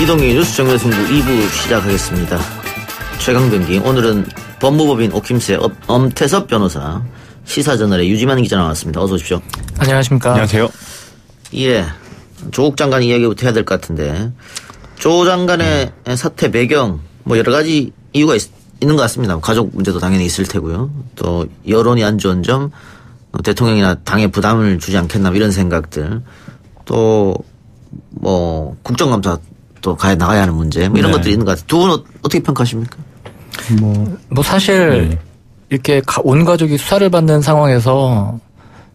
이동희 뉴스 정면승부 2부 시작하겠습니다. 최강병기, 오늘은 법무법인 오킴스의 엄태섭 변호사, 시사저널의 유지만 기자 나왔습니다. 어서 오십시오. 안녕하십니까. 안녕하세요. 예, 조국 장관 이야기부터 해야 될 것 같은데, 조 장관의 사퇴 배경 뭐 여러 가지 이유가 있는 것 같습니다. 가족 문제도 당연히 있을 테고요. 또 여론이 안 좋은 점, 대통령이나 당에 부담을 주지 않겠나 이런 생각들, 또 뭐 국정감사 또 나가야 하는 문제, 뭐 이런 것들이 있는 것 같아요. 두 분은 어떻게 평가하십니까? 뭐 사실 이렇게 온 가족이 수사를 받는 상황에서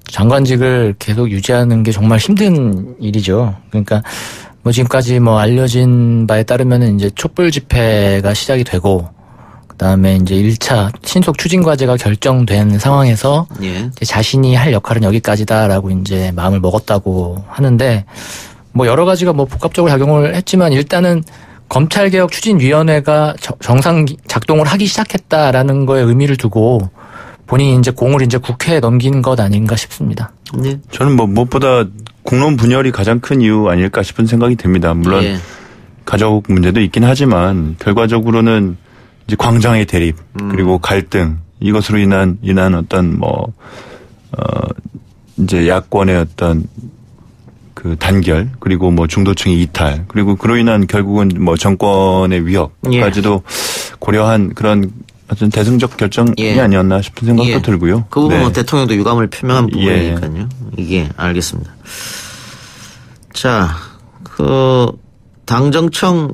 장관직을 계속 유지하는 게 정말 힘든 일이죠. 그러니까 뭐 지금까지 뭐 알려진 바에 따르면은 이제 촛불 집회가 시작이 되고, 그다음에 이제 1차 신속 추진 과제가 결정된 상황에서 예. 이제 자신이 할 역할은 여기까지다라고 이제 마음을 먹었다고 하는데, 뭐 여러 가지가 뭐 복합적으로 작용을 했지만 일단은 검찰개혁추진위원회가 정상 작동을 하기 시작했다라는 거에 의미를 두고 본인이 이제 공을 이제 국회에 넘긴 것 아닌가 싶습니다. 네. 저는 뭐 무엇보다 공론 분열이 가장 큰 이유 아닐까 싶은 생각이 듭니다. 물론 예. 가족 문제도 있긴 하지만 결과적으로는 이제 광장의 대립 그리고 갈등, 이것으로 인한 어떤 이제 야권의 어떤 그 단결, 그리고 뭐 중도층의 이탈, 그리고 그로 인한 결국은 뭐 정권의 위협까지도 고려한 그런 어떤 대승적 결정이 아니었나 싶은 생각도 들고요. 그 부분은 대통령도 유감을 표명한 부분이니까요. 이게 알겠습니다. 자, 그 당정청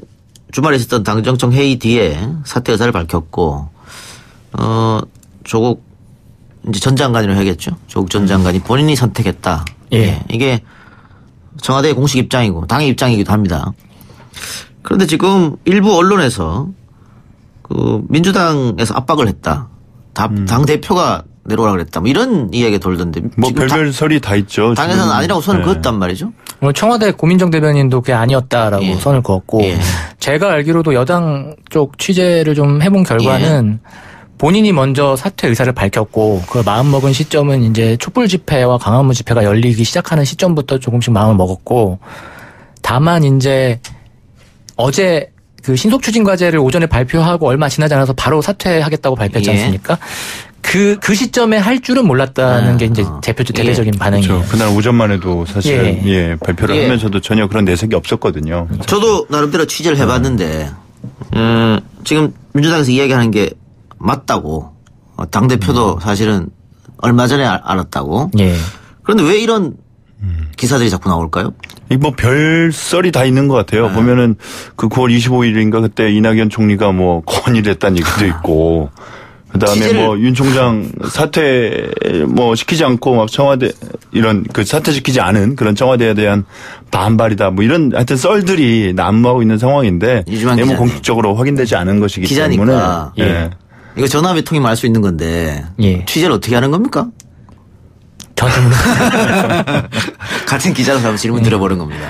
주말에 있었던 당정청 회의 뒤에 사퇴 의사를 밝혔고, 조국 이제 전 장관이라고 해야겠죠. 조국 전 장관이 본인이 선택했다. 예. 이게 청와대의 공식 입장이고 당의 입장이기도 합니다. 그런데 지금 일부 언론에서 그 민주당에서 압박을 했다. 당 대표가 내려오라 그랬다. 뭐 이런 이야기가 돌던데. 뭐 별별 설이 다 있죠. 당에서는 아니라고 선을 그었단 말이죠. 청와대 고민정 대변인도 그게 아니었다라고 선을 그었고, 제가 알기로도 여당 쪽 취재를 좀 해본 결과는 본인이 먼저 사퇴 의사를 밝혔고, 그 마음먹은 시점은 이제 촛불 집회와 광화문 집회가 열리기 시작하는 시점부터 조금씩 마음을 먹었고, 다만 이제 어제 그 신속 추진 과제를 오전에 발표하고 얼마 지나지 않아서 바로 사퇴하겠다고 발표했지 않습니까? 그 시점에 할 줄은 몰랐다는 게 이제 대대적인 반응이에요. 그렇죠. 그날 오전만 해도 사실은 발표를 하면서도 전혀 그런 내색이 없었거든요. 저도 나름대로 취재를 해봤는데, 지금 민주당에서 이야기하는 게 맞다고, 당대표도 사실은 얼마 전에 알았다고. 그런데 왜 이런 기사들이 자꾸 나올까요? 뭐 별설이 다 있는 것 같아요. 보면은 그 9월 25일인가 그때 이낙연 총리가 뭐 건의를 했다는 얘기도 있고, 그다음에 뭐 윤 총장 사퇴 뭐 시키지 않고 막 청와대 이런 그 사퇴시키지 않은 그런 청와대에 대한 반발이다 뭐 이런 하여튼 썰들이 난무하고 있는 상황인데, 뭐 공식적으로 확인되지 않은 것이기 기자니까. 때문에 이거 전화비 통이면 알 수 있는 건데 취재를 어떻게 하는 겁니까? 저는 같은 기자로서 한번 질문 드려보는 겁니다.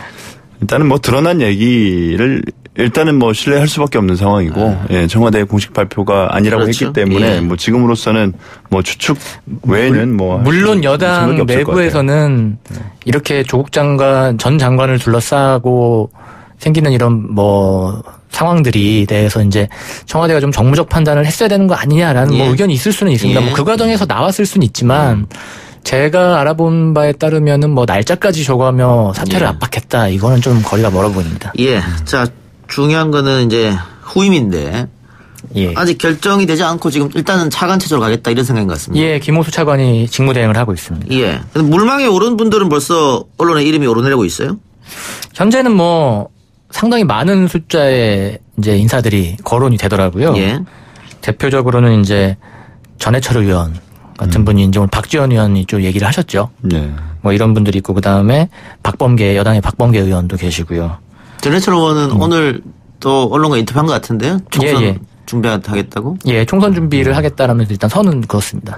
일단은 뭐 드러난 얘기를 일단은 뭐 신뢰할 수밖에 없는 상황이고, 청와대의 공식 발표가 아니라고 했기 때문에 뭐 지금으로서는 뭐 추측 외에는 뭐 물론 여당 내부에서는 이렇게 조국 장관 전 장관을 둘러싸고 생기는 이런 뭐 상황들이 대해서 이제 청와대가 좀 정무적 판단을 했어야 되는 거 아니냐라는 뭐 의견이 있을 수는 있습니다. 뭐 그 과정에서 나왔을 수는 있지만, 제가 알아본 바에 따르면은 뭐 날짜까지 줘가며 사퇴를 압박했다. 이거는 좀 거리가 멀어 보입니다. 자, 중요한 거는 이제 후임인데, 아직 결정이 되지 않고 지금 일단은 차관 체제로 가겠다 이런 생각인 것 같습니다. 김호수 차관이 직무대행을 하고 있습니다. 근데 물망에 오른 분들은 벌써 언론에 이름이 오르내리고 있어요? 현재는 뭐 상당히 많은 숫자의 이제 인사들이 거론이 되더라고요. 대표적으로는 이제 전해철 의원 같은 분이 이제 오늘 박지원 의원이 좀 얘기를 하셨죠. 뭐 이런 분들이 있고, 그 다음에 여당의 박범계 의원도 계시고요. 전해철 의원은 오늘 또 언론과 인터뷰한 것 같은데요. 총선 준비하겠다고? 총선 준비를 하겠다라면서 일단 선은 그렇습니다.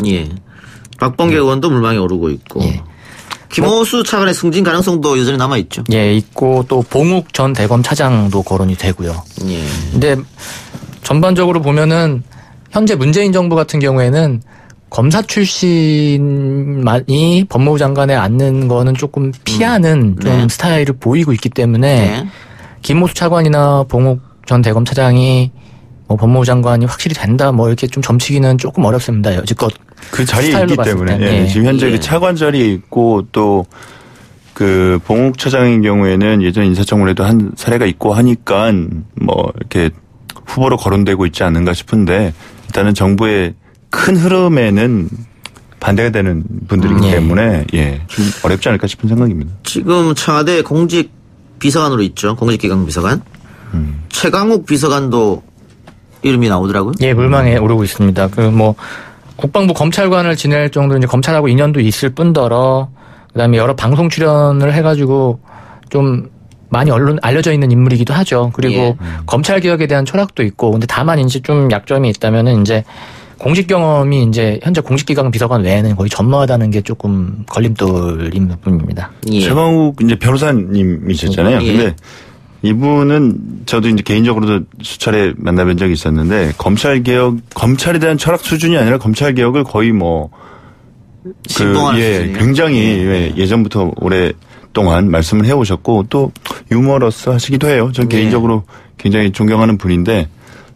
박범계 의원도 물망에 오르고 있고. 김호수 차관의 승진 가능성도 여전히 남아있죠. 있고, 또 봉욱 전 대검 차장도 거론이 되고요. 근데 전반적으로 보면은 현재 문재인 정부 같은 경우에는 검사 출신만이 법무부 장관에 앉는 거는 조금 피하는 좀 스타일을 보이고 있기 때문에 김모수 차관이나 봉욱 전 대검차장이 뭐 법무부 장관이 확실히 된다 뭐 이렇게 좀 점치기는 조금 어렵습니다. 여지껏 그 자리에 있기 때문에 예. 지금 현재 그 차관 자리에 있고 또 그 봉욱 차장의 경우에는 예전 인사청문회도 한 사례가 있고 하니까 뭐 이렇게 후보로 거론되고 있지 않는가 싶은데 일단은 정부의 큰 흐름에는 반대가 되는 분들이기 때문에 좀 어렵지 않을까 싶은 생각입니다. 지금 청와대 공직 비서관으로 있죠. 공직기강 비서관. 최강욱 비서관도 이름이 나오더라고요. 예, 물망에 오르고 있습니다. 그 뭐 국방부 검찰관을 지낼 정도로 이제 검찰하고 인연도 있을 뿐더러 그다음에 여러 방송 출연을 해가지고 좀 많이 언론 알려져 있는 인물이기도 하죠. 그리고 검찰 개혁에 대한 철학도 있고, 근데 다만 이제 좀 약점이 있다면은 이제 공직 경험이 이제 현재 공직기강 비서관 외에는 거의 전무하다는 게 조금 걸림돌인 부분입니다. 최강욱 이제 변호사님이셨잖아요. 근데 이분은 저도 이제 개인적으로도 수차례 만나뵌 적이 있었는데 검찰 개혁, 검찰에 대한 철학 수준이 아니라 검찰 개혁을 거의 뭐 굉장히 예전부터 오랫동안 말씀을 해오셨고 또 유머러스 하시기도 해요. 전 개인적으로 굉장히 존경하는 분인데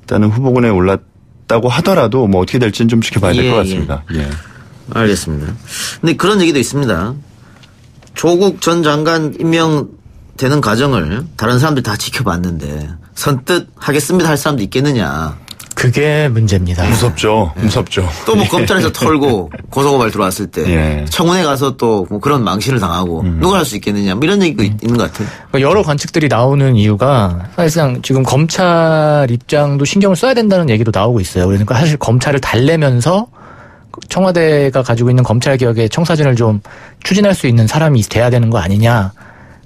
일단은 후보군에 올랐다고 하더라도 뭐 어떻게 될지는 좀 지켜봐야 될 것 같습니다. 알겠습니다. 근데 그런 얘기도 있습니다. 조국 전 장관 임명되는 과정을 다른 사람들 다 지켜봤는데 선뜻 하겠습니다 할 사람도 있겠느냐. 그게 문제입니다. 무섭죠. 무섭죠. 또 뭐 검찰에서 털고 고소고발 들어왔을 때 청문회 가서 또 뭐 그런 망신을 당하고 누가 할 수 있겠느냐 뭐 이런 얘기도 있는 것 같아요. 여러 관측들이 나오는 이유가 사실상 지금 검찰 입장도 신경을 써야 된다는 얘기도 나오고 있어요. 그러니까 사실 검찰을 달래면서 청와대가 가지고 있는 검찰 개혁의 청사진을 좀 추진할 수 있는 사람이 돼야 되는 거 아니냐.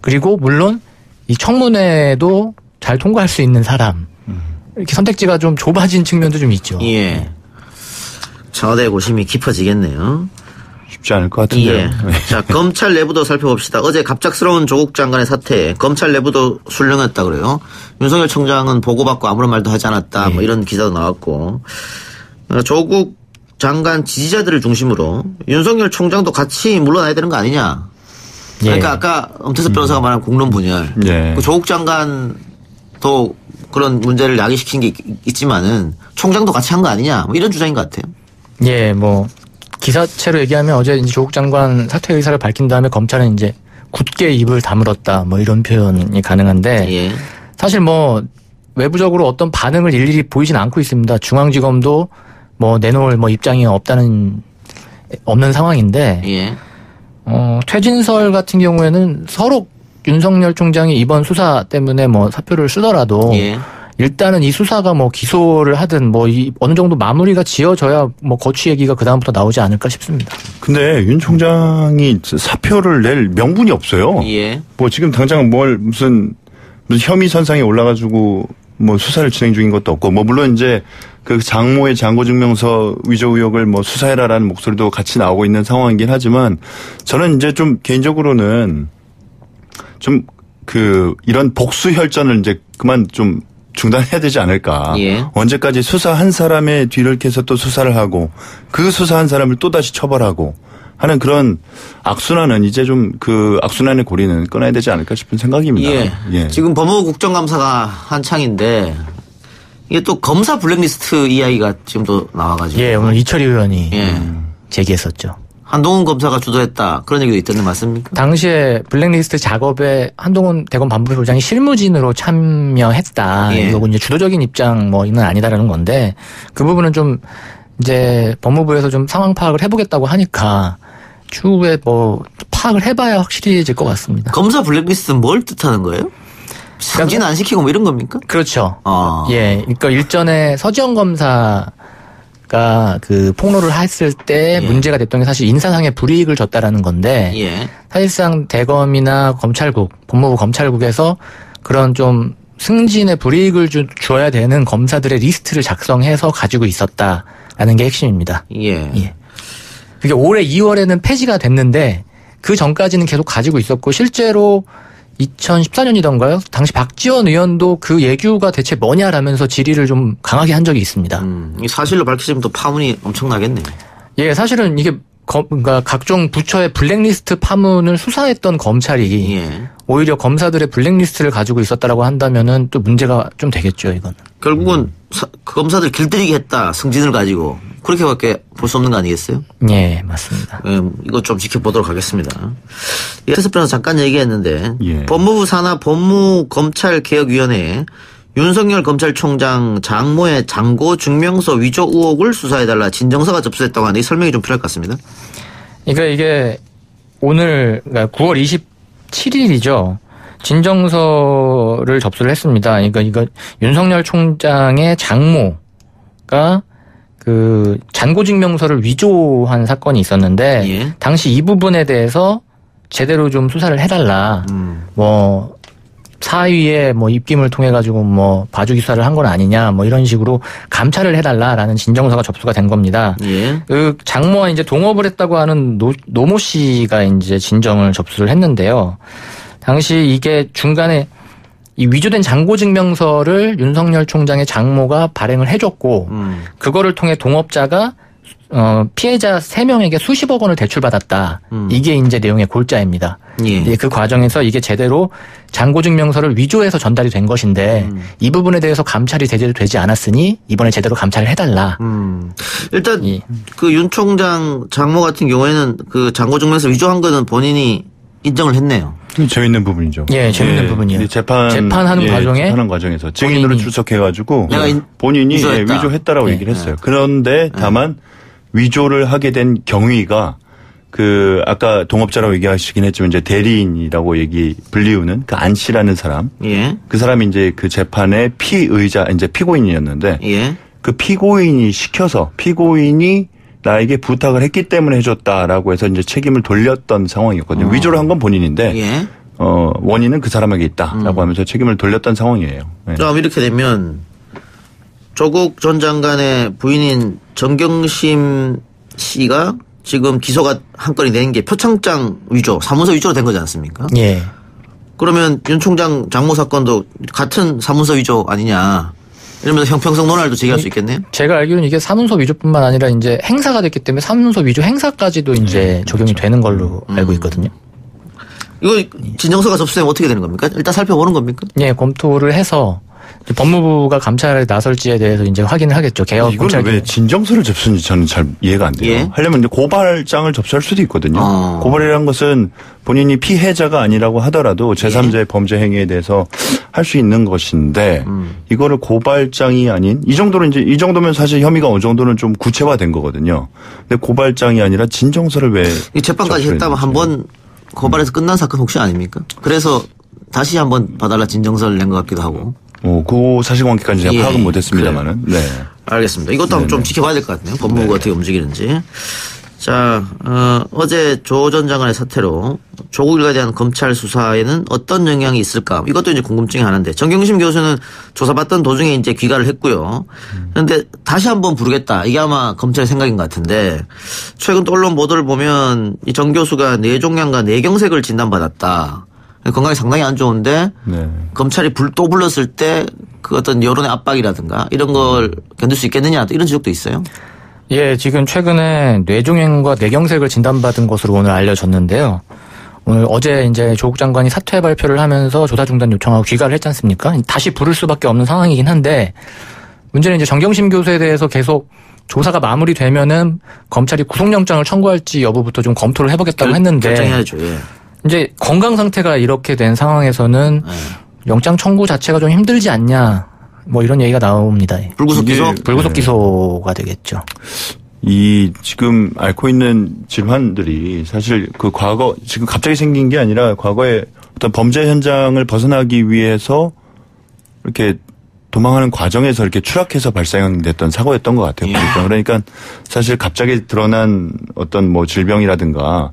그리고 물론 이 청문회도 잘 통과할 수 있는 사람. 이렇게 선택지가 좀 좁아진 측면도 좀 있죠. 청와대 고심이 깊어지겠네요. 쉽지 않을 것 같은데요. 자, 검찰 내부도 살펴봅시다. 어제 갑작스러운 조국 장관의 사태에 검찰 내부도 술렁했다 그래요. 윤석열 총장은 보고받고 아무런 말도 하지 않았다. 뭐 이런 기사도 나왔고. 조국 장관 지지자들을 중심으로 윤석열 총장도 같이 물러나야 되는 거 아니냐. 그러니까 아까 엄태섭 변호사가 말한 공론 분열. 그 조국 장관도 그런 문제를 야기시킨 게 있지만은 총장도 같이 한 거 아니냐 뭐 이런 주장인 것 같아요. 뭐 기사체로 얘기하면 어제 이제 조국 장관 사퇴 의사를 밝힌 다음에 검찰은 이제 굳게 입을 다물었다 뭐 이런 표현이 가능한데 사실 뭐 외부적으로 어떤 반응을 일일이 보이진 않고 있습니다. 중앙지검도 뭐 내놓을 뭐 입장이 없는 상황인데 퇴진설 같은 경우에는 서로 윤석열 총장이 이번 수사 때문에 뭐 사표를 쓰더라도 일단은 이 수사가 뭐 기소를 하든 뭐 어느 정도 마무리가 지어져야 뭐 거취 얘기가 그다음부터 나오지 않을까 싶습니다. 근데 윤 총장이 사표를 낼 명분이 없어요. 뭐 지금 당장 무슨 혐의 선상에 올라가지고 뭐 수사를 진행 중인 것도 없고 뭐 물론 이제 그 장모의 잔고증명서 위조 의혹을 뭐 수사해라라는 목소리도 같이 나오고 있는 상황이긴 하지만 저는 이제 좀 개인적으로는 좀 이런 복수 혈전을 이제 그만 좀 중단해야 되지 않을까. 언제까지 수사한 사람의 뒤를 캐서 또 수사를 하고 그 수사한 사람을 또다시 처벌하고 하는 그런 악순환은 이제 좀 그 악순환의 고리는 끊어야 되지 않을까 싶은 생각입니다. 지금 법무부 국정감사가 한창인데 이게 또 검사 블랙리스트 이야기가 지금 또 나와가지고. 오늘 이철희 의원이 제기했었죠. 한동훈 검사가 주도했다. 그런 얘기도 있던데 맞습니까? 당시에 블랙리스트 작업에 한동훈 대검 반부부장이 실무진으로 참여했다. 이거 이제 주도적인 입장 뭐는 아니다라는 건데 그 부분은 좀 이제 법무부에서 좀 상황 파악을 해보겠다고 하니까 추후에 뭐 파악을 해봐야 확실해질 것 같습니다. 검사 블랙리스트는 뭘 뜻하는 거예요? 승진 안 시키고 뭐 이런 겁니까? 그렇죠. 그러니까 일전에 서지영 검사가 그 폭로를 했을 때 문제가 됐던 게 사실 인사상의 불이익을 줬다라는 건데 사실상 대검이나 검찰국, 법무부 검찰국에서 그런 좀 승진의 불이익을 주어야 되는 검사들의 리스트를 작성해서 가지고 있었다라는 게 핵심입니다. 그게 올해 2월에는 폐지가 됐는데 그 전까지는 계속 가지고 있었고 실제로 2014년이던가요? 당시 박지원 의원도 그 예규가 대체 뭐냐라면서 질의를 좀 강하게 한 적이 있습니다. 이 사실로 밝혀지면 또 파문이 엄청나겠네요. 사실은 이게 그러니까 각종 부처의 블랙리스트 파문을 수사했던 검찰이 예. 오히려 검사들의 블랙리스트를 가지고 있었다라고 한다면은 또 문제가 좀 되겠죠, 이건. 결국은 검사들 길들이게 했다, 승진을 가지고. 그렇게밖에 볼 수 없는 거 아니겠어요? 예, 맞습니다. 예, 이거 좀 지켜보도록 하겠습니다. 예스프에서 잠깐 얘기했는데 예. 법무부 산하 법무검찰개혁위원회에 윤석열 검찰총장 장모의 장고 증명서 위조 의혹을 수사해달라 진정서가 접수됐다고 하는데 설명이 좀 필요할 것 같습니다. 그러니까 이게 오늘 그러니까 9월 27일이죠. 진정서를 접수를 했습니다. 그러니까 이거 윤석열 총장의 장모가 그 잔고증명서를 위조한 사건이 있었는데 예. 당시 이 부분에 대해서 제대로 좀 수사를 해달라. 뭐 사위의 뭐 입김을 통해 가지고 뭐 봐주기 수사를 한 건 아니냐 뭐 이런 식으로 감찰을 해달라라는 진정서가 접수가 된 겁니다. 예. 그 장모와 이제 동업을 했다고 하는 노모 씨가 이제 진정을 접수를 했는데요. 당시 이게 중간에 이 위조된 장고증명서를 윤석열 총장의 장모가 발행을 해줬고 그거를 통해 동업자가 피해자 3명에게 수십억 원을 대출받았다. 이게 이제 내용의 골자입니다. 예. 그 과정에서 이게 제대로 장고증명서를 위조해서 전달이 된 것인데 이 부분에 대해서 감찰이 제대로 되지 않았으니 이번에 제대로 감찰을 해달라. 일단 예. 그 윤 총장 장모 같은 경우에는 그 장고증명서 위조한 거는 본인이 인정을 했네요. 재밌는 부분이죠. 예, 재밌는 부분이요. 재판하는 과정에 과정에서 증인으로 출석해가지고 본인이 위조했다. 위조했다라고 예. 얘기를 했어요. 그런데 다만 위조를 하게 된 경위가 그 아까 동업자라고 얘기하시긴 했지만 이제 대리인이라고 불리우는 그 안 씨라는 사람. 예. 그 사람이 이제 그 재판의 피의자 이제 피고인이었는데 예. 그 피고인이 시켜서 피고인이 나에게 부탁을 했기 때문에 해줬다라고 해서 이제 책임을 돌렸던 상황이었거든요. 위조를 한 건 본인인데 예. 원인은 그 사람에게 있다라고 하면서 책임을 돌렸던 상황이에요. 네. 그럼 이렇게 되면 조국 전 장관의 부인인 정경심 씨가 지금 기소가 한 건이 된 게 표창장 위조, 사문서 위조로 된 거지 않습니까? 예. 그러면 윤 총장 장모 사건도 같은 사문서 위조 아니냐. 이러면서 형평성 논란도 제기할 수 있겠네요. 제가 알기로는 이게 사문서 위조뿐만 아니라 이제 행사가 됐기 때문에 사문서 위조 행사까지도 이제 적용이 되는 걸로 알고 있거든요. 이거 진정서가 접수되면 어떻게 되는 겁니까? 일단 살펴보는 겁니까? 예, 검토를 해서 이제 법무부가 감찰에 나설지에 대해서 이제 확인을 하겠죠. 개혁 이걸 검찰 왜 진정서를 접수는지 저는 잘 이해가 안 돼요. 예? 하려면 이제 고발장을 접수할 수도 있거든요. 고발이라는 것은 본인이 피해자가 아니라고 하더라도 제3자의 범죄 행위에 대해서 할 수 있는 것인데 이거를 고발장이 아닌 이 정도면 사실 혐의가 어느 정도는 좀 구체화된 거거든요. 근데 고발장이 아니라 진정서를 왜 이 재판까지 했다면 한번 고발해서 끝난 사건 혹시 아닙니까? 그래서 다시 한번 봐달라 진정서를 낸 것 같기도 하고. 그 사실관계까지 제가 파악은 못했습니다만은. 네. 알겠습니다. 이것도 한번 좀 지켜봐야 될 것 같네요. 법무부가 어떻게 움직이는지. 자, 어제 조 전 장관의 사태로 조국 일가에 대한 검찰 수사에는 어떤 영향이 있을까? 이것도 이제 궁금증이 하나인데 정경심 교수는 조사받던 도중에 이제 귀가를 했고요. 그런데 다시 한번 부르겠다. 이게 아마 검찰의 생각인 것 같은데 최근 또 언론 보도를 보면 이 정 교수가 뇌종양과 뇌경색을 진단받았다. 건강이 상당히 안 좋은데 검찰이 또 불렀을 때 그 어떤 여론의 압박이라든가 이런 걸 견딜 수 있겠느냐 이런 지적도 있어요. 예, 지금 최근에 뇌종양과 뇌경색을 진단받은 것으로 오늘 알려졌는데요. 어제 이제 조국 장관이 사퇴 발표를 하면서 조사 중단 요청하고 귀가를 했지 않습니까? 다시 부를 수밖에 없는 상황이긴 한데 문제는 이제 정경심 교수에 대해서 계속 조사가 마무리되면은 검찰이 구속영장을 청구할지 여부부터 좀 검토를 해보겠다고 했는데 결정해야죠. 예. 이제 건강 상태가 이렇게 된 상황에서는 영장 청구 자체가 좀 힘들지 않냐 뭐 이런 얘기가 나옵니다. 불구속 기소? 불구속 기소가 되겠죠. 이 지금 앓고 있는 질환들이 사실 그 과거 지금 갑자기 생긴 게 아니라 과거에 어떤 범죄 현장을 벗어나기 위해서 이렇게 도망하는 과정에서 이렇게 추락해서 발생됐던 사고였던 것 같아요. 그러니까 사실 갑자기 드러난 어떤 뭐 질병이라든가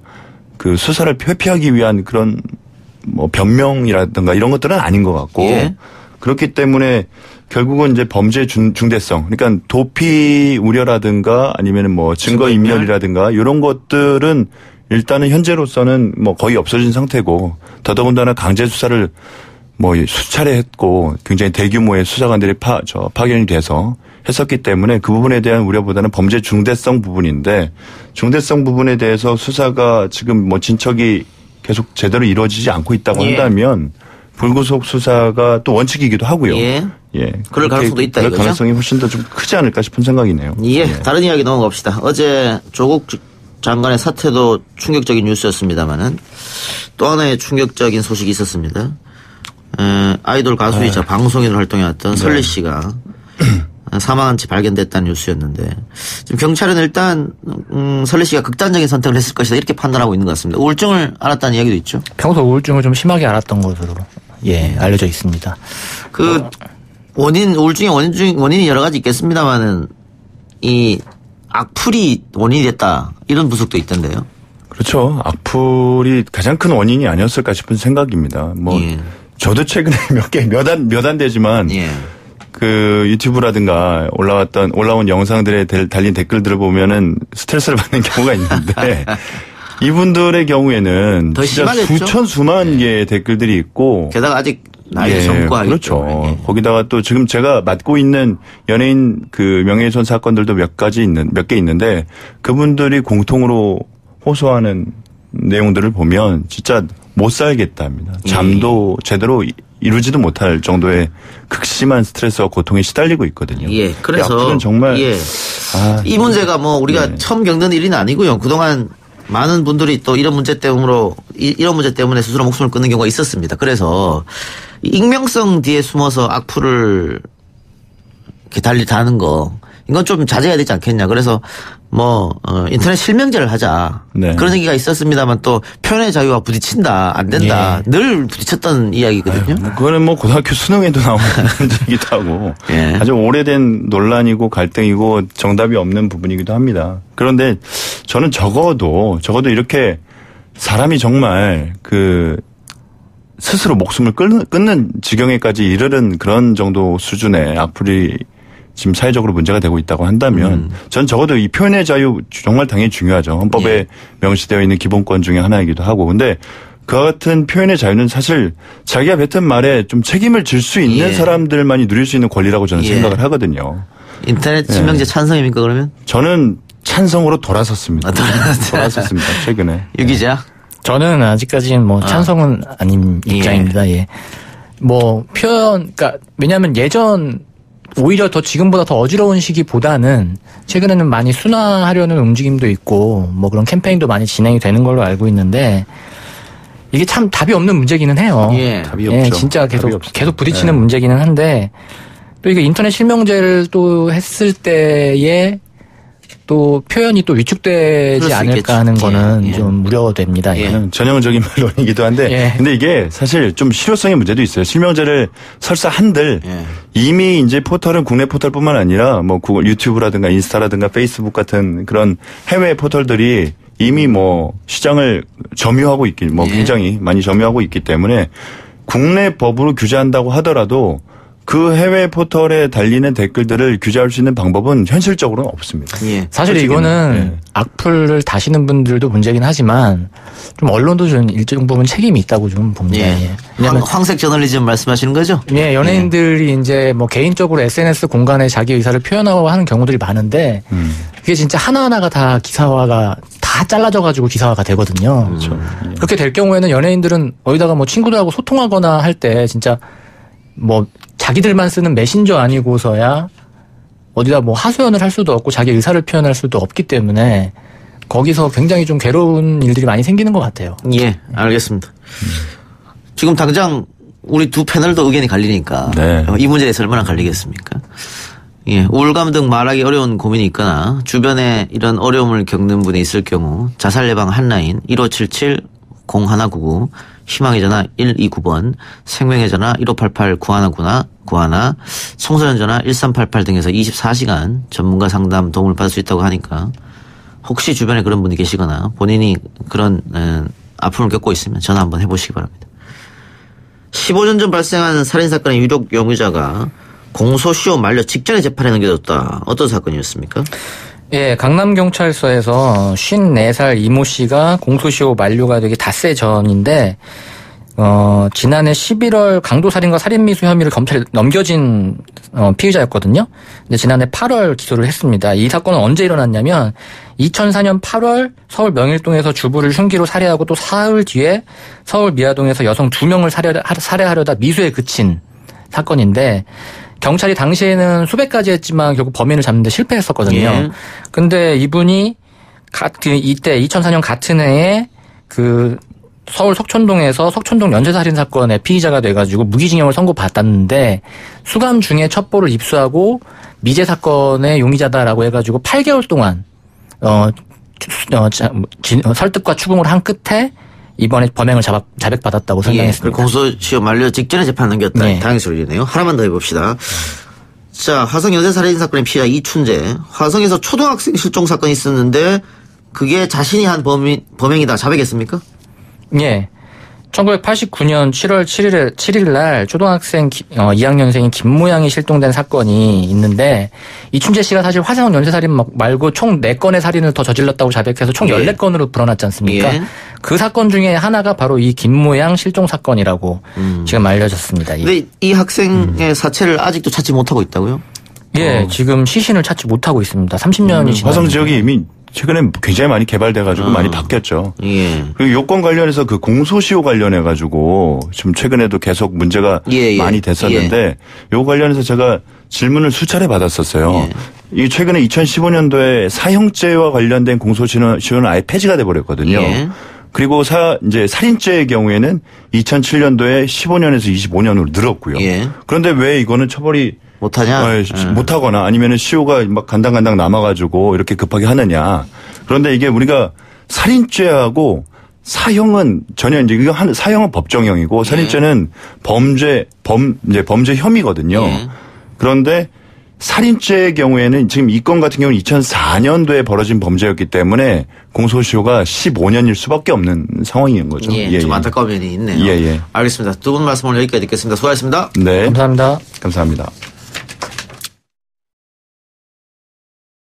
그 수사를 회피하기 위한 그런 뭐 변명이라든가 이런 것들은 아닌 것 같고 그렇기 때문에 결국은 이제 범죄의 중대성 그러니까 도피 우려라든가 아니면은 뭐 증거인멸이라든가 이런 것들은 일단은 현재로서는 뭐 거의 없어진 상태고 더더군다나 강제 수사를 뭐 수차례 했고 굉장히 대규모의 수사관들이 파견이 돼서 했었기 때문에 그 부분에 대한 우려보다는 범죄 중대성 부분인데 중대성 부분에 대해서 수사가 지금 뭐 진척이 계속 제대로 이루어지지 않고 있다고 한다면 불구속 수사가 또 원칙이기도 하고요. 그럴 가능성도 있다 그럴 이거죠? 가능성이 훨씬 더 좀 크지 않을까 싶은 생각이네요. 다른 이야기 넘어갑시다. 어제 조국 장관의 사퇴도 충격적인 뉴스였습니다만은 또 하나의 충격적인 소식이 있었습니다. 아이돌 가수이자 방송인으로 활동해왔던 설리 씨가 사망한 채 발견됐다는 뉴스였는데 지금 경찰은 일단 설리 씨가 극단적인 선택을 했을 것이다 이렇게 판단하고 있는 것 같습니다. 우울증을 앓았다는 이야기도 있죠. 평소 우울증을 좀 심하게 앓았던 것으로 알려져 있습니다. 우울증의 원인이 여러 가지 있겠습니다만은 이 악플이 원인이 됐다 이런 분석도 있던데요. 그렇죠. 악플이 가장 큰 원인이 아니었을까 싶은 생각입니다. 저도 최근에 몇 안 되지만 그 유튜브라든가 올라온 영상들에 달린 댓글들을 보면은 스트레스를 받는 경우가 있는데 이분들의 경우에는 더 진짜 수만 개의 댓글들이 있고 게다가 아직 나이도 젊고 하기 그렇죠. 때문에. 거기다가 또 지금 제가 맡고 있는 연예인 그 명예훼손 사건들도 몇 개 있는데 그분들이 공통으로 호소하는 내용들을 보면 진짜 못 살겠답니다. 잠도 제대로 이루지도 못할 정도의 극심한 스트레스와 고통에 시달리고 있거든요. 그래서 정말 이 문제가 우리가 처음 겪는 일은 아니고요. 그동안 많은 분들이 또 이런 문제 때문에 스스로 목숨을 끊는 경우가 있었습니다. 그래서 익명성 뒤에 숨어서 악플을 이렇게 다는 거 이건 좀 자제해야 되지 않겠냐. 그래서 인터넷 실명제를 하자. 그런 얘기가 있었습니다만 또 표현의 자유와 부딪힌다. 안 된다. 늘 부딪혔던 이야기거든요. 그거는 고등학교 수능에도 나오는 문제이기도 하고 아주 오래된 논란이고 갈등이고 정답이 없는 부분이기도 합니다. 그런데 저는 적어도 이렇게 사람이 정말 스스로 목숨을 끊는 지경에까지 이르는 그런 정도 수준의 악플이 지금 사회적으로 문제가 되고 있다고 한다면 전 적어도 이 표현의 자유 정말 당연히 중요하죠. 헌법에 명시되어 있는 기본권 중에 하나이기도 하고. 근데 그와 같은 표현의 자유는 사실 자기가 뱉은 말에 좀 책임을 질 수 있는 사람들만이 누릴 수 있는 권리라고 저는 생각을 하거든요. 인터넷 실명제 찬성입니까 그러면? 저는 찬성으로 돌아섰습니다. 돌아섰습니다. 최근에. 유 기자? 저는 아직까지는 찬성은 아닌 입장입니다. 그러니까 왜냐하면 오히려 지금보다 더 어지러운 시기보다는 최근에는 많이 순화하려는 움직임도 있고 그런 캠페인도 많이 진행이 되는 걸로 알고 있는데 이게 참 답이 없는 문제기는 해요. 답이 없죠. 진짜 계속 부딪히는 문제기는 한데 또 이게 인터넷 실명제를 또 했을 때에 또 표현이 또 위축되지 않을까 하는 거는 좀 우려됩니다. 전형적인 말론이기도 한데 근데 이게 사실 좀 실효성의 문제도 있어요. 실명제를 설사 한들 이미 이제 포털은 국내 포털뿐만 아니라 구글 유튜브라든가 인스타라든가 페이스북 같은 그런 해외 포털들이 이미 시장을 점유하고 굉장히 많이 점유하고 있기 때문에 국내 법으로 규제한다고 하더라도 그 해외 포털에 달리는 댓글들을 규제할 수 있는 방법은 현실적으로는 없습니다. 사실 이거는 악플을 다시는 분들도 문제긴 하지만 좀 언론도 좀 일정 부분 책임이 있다고 좀 봅니다. 왜냐하면 황색 저널리즘 말씀하시는 거죠? 연예인들이 이제 개인적으로 SNS 공간에 자기 의사를 표현하고 하는 경우들이 많은데 그게 진짜 하나하나가 다 기사화가 다 잘라져가지고 기사화가 되거든요. 그렇게 될 경우에는 연예인들은 어디다가 친구들하고 소통하거나 할 때 진짜 자기들만 쓰는 메신저 아니고서야 어디다 하소연을 할 수도 없고 자기 의사를 표현할 수도 없기 때문에 거기서 굉장히 좀 괴로운 일들이 많이 생기는 것 같아요. 알겠습니다. 지금 당장 우리 두 패널도 의견이 갈리니까 이 문제에 대해서 얼마나 갈리겠습니까? 우울감 등 말하기 어려운 고민이 있거나 주변에 이런 어려움을 겪는 분이 있을 경우 자살 예방 한라인 1577-0199 희망의 전화 129번, 생명의 전화 1588-9191, 청소년 전화 1388 등에서 24시간 전문가 상담 도움을 받을 수 있다고 하니까 혹시 주변에 그런 분이 계시거나 본인이 그런 아픔을 겪고 있으면 전화 한번 해보시기 바랍니다. 15년 전 발생한 살인사건의 유력 용의자가 공소시효 만료 직전에 재판에 넘겨졌다. 어떤 사건이었습니까? 강남경찰서에서 54살 이모 씨가 공소시효 만료가 되기 닷새 전인데 지난해 11월 강도살인과 살인미수 혐의를 검찰에 넘겨진 피의자였거든요. 근데 지난해 8월 기소를 했습니다. 이 사건은 언제 일어났냐면 2004년 8월 서울 명일동에서 주부를 흉기로 살해하고 또 사흘 뒤에 서울 미아동에서 여성 2명을 살해하려다 미수에 그친 사건인데 경찰이 당시에는 수백 가지 했지만 결국 범인을 잡는 데 실패했었거든요. 예. 근데 이분이 이때 2004년 같은 해에 서울 석촌동에서 석촌동 연쇄살인 사건의 피의자가 돼가지고 무기징역을 선고받았는데 수감 중에 첩보를 입수하고 미제 사건의 용의자다라고 해가지고 8개월 동안 설득과 추궁을 한 끝에 이번에 범행을 자백받았다고 설명했습니다. 공소시효 만료 직전에 재판 넘겼다. 네. 다행인 소리네요. 하나만 더 해봅시다. 자, 화성 연쇄살인 사건의 피의자 이춘재. 화성에서 초등학생 실종 사건이 있었는데 그게 자신이 한 범행이다. 자백했습니까? 예. 1989년 7월 7일 날 초등학생 2학년생인 김모양이 실종된 사건이 있는데 이춘재 씨가 사실 화성 연쇄살인 말고 총 4건의 살인을 더 저질렀다고 자백해서 총 14건으로 불어났지 않습니까? 예. 그 사건 중에 하나가 바로 이 김모양 실종 사건이라고 지금 알려졌습니다. 근데 이 학생의 사체를 아직도 찾지 못하고 있다고요? 예, 지금 시신을 찾지 못하고 있습니다. 30년이 지났는데. 화성 지역이 이미 최근에 굉장히 많이 개발돼가지고 많이 바뀌었죠. 예. 그리고 요건 관련해서 그 공소시효 관련해가지고 지금 최근에도 계속 문제가 많이 됐었는데 요 관련해서 제가 질문을 수차례 받았었어요. 이 최근에 2015년도에 사형죄와 관련된 공소시효는 아예 폐지가 돼버렸거든요. 그리고 이제 살인죄의 경우에는 2007년도에 15년에서 25년으로 늘었고요. 그런데 왜 이거는 처벌이 못하냐? 못하거나 아니면은 시효가 막 간당간당 남아가지고 이렇게 급하게 하느냐. 그런데 이게 우리가 살인죄하고 사형은 전혀 이제 사형은 법정형이고 살인죄는 범죄 혐의거든요. 그런데 살인죄의 경우에는 지금 이 건 같은 경우는 2004년도에 벌어진 범죄였기 때문에 공소시효가 15년일 수밖에 없는 상황인 거죠. 좀 안타까운 면이 있네요. 알겠습니다. 두 분 말씀 오늘 여기까지 듣겠습니다. 수고하셨습니다. 네. 감사합니다. 감사합니다.